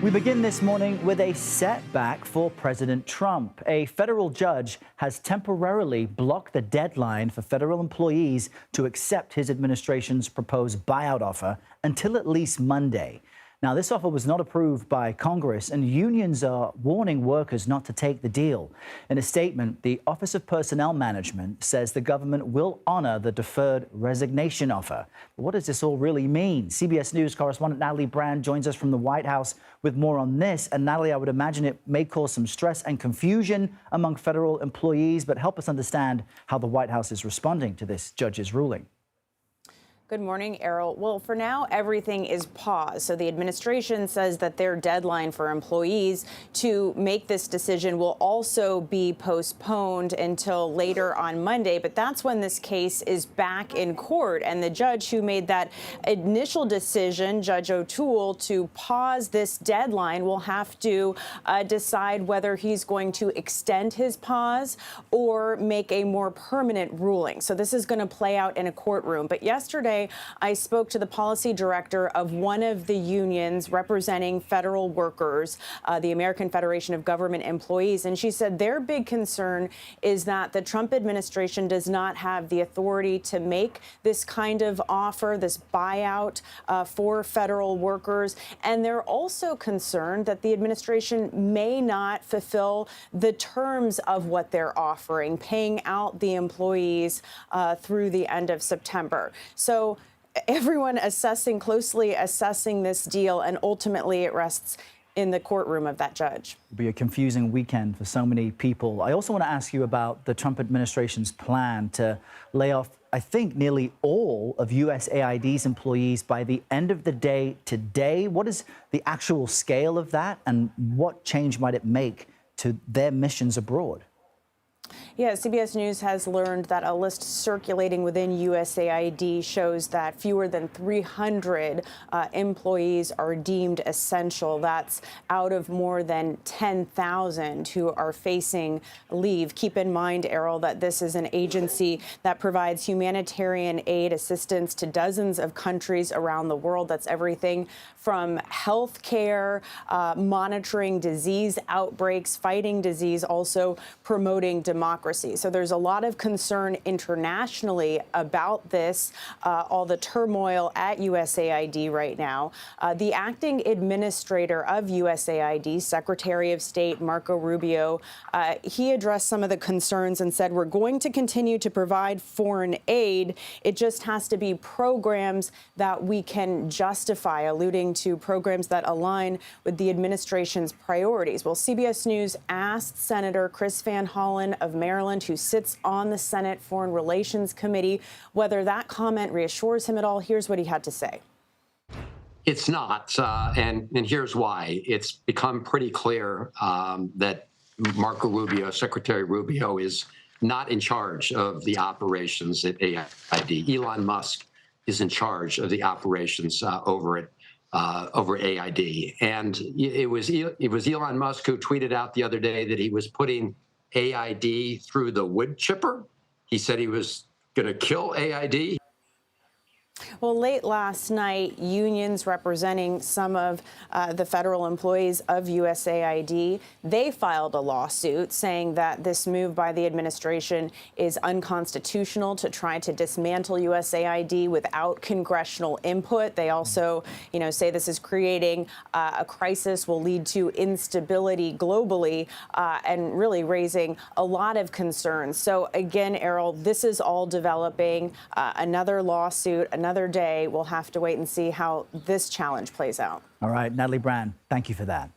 We begin this morning with a setback for President Trump. A federal judge has temporarily blocked the deadline for federal employees to accept his administration's proposed buyout offer until at least Monday. Now, this offer was not approved by Congress, and unions are warning workers not to take the deal. In a statement, the Office of Personnel Management says the government will honor the deferred resignation offer. But what does this all really mean? CBS News correspondent Natalie Brand joins us from the White House with more on this. And Natalie, I would imagine it may cause some stress and confusion among federal employees, but help us understand how the White House is responding to this judge's ruling. Good morning, Errol. Well, for now, everything is paused. So the administration says that their deadline for employees to make this decision will also be postponed until later on Monday. But that's when this case is back in court. And the judge who made that initial decision, Judge O'Toole, to pause this deadline will have to decide whether he's going to extend his pause or make a more permanent ruling. So this is going to play out in a courtroom. But yesterday, I spoke to the policy director of one of the unions representing federal workers, the American Federation of Government Employees, and she said their big concern is that the Trump administration does not have the authority to make this kind of offer, this buyout for federal workers. And they're also concerned that the administration may not fulfill the terms of what they're offering, paying out the employees through the end of September. So everyone closely assessing this deal, and ultimately it rests in the courtroom of that judge. It'll be a confusing weekend for so many people. I also want to ask you about the Trump administration's plan to lay off, I think, nearly all of USAID's employees by the end of the day today. What is the actual scale of that, and what change might it make to their missions abroad? Yeah, CBS News has learned that a list circulating within USAID shows that fewer than 300 employees are deemed essential. That's out of more than 10,000 who are facing leave. Keep in mind, Errol, that this is an agency that provides humanitarian aid assistance to dozens of countries around the world. That's everything from health care, monitoring disease outbreaks, fighting disease, also promoting democracy. So there's a lot of concern internationally about this, all the turmoil at USAID right now. The acting administrator of USAID, Secretary of State Marco Rubio, he addressed some of the concerns and said, we're going to continue to provide foreign aid. It just has to be programs that we can justify, alluding to programs that align with the administration's priorities. Well, CBS News asked Senator Chris Van Hollen of Maryland, who sits on the Senate Foreign Relations Committee, whether that comment reassures him at all. Here's what he had to say. It's not, and here's why. It's become pretty clear that Marco Rubio, Secretary Rubio, is not in charge of the operations at AID. Elon Musk is in charge of the operations over AID. And it was Elon Musk who tweeted out the other day that he was putting AID through the wood chipper. He said he was going to kill AID. Well, late last night, unions representing some of the federal employees of USAID, they filed a lawsuit saying that this move by the administration is unconstitutional to try to dismantle USAID without congressional input. They also, say this is creating a crisis, will lead to instability globally, and really raising a lot of concerns. So again, Errol, this is all developing. Another lawsuit, another day. We'll have to wait and see how this challenge plays out. All right, Natalie Brand, thank you for that.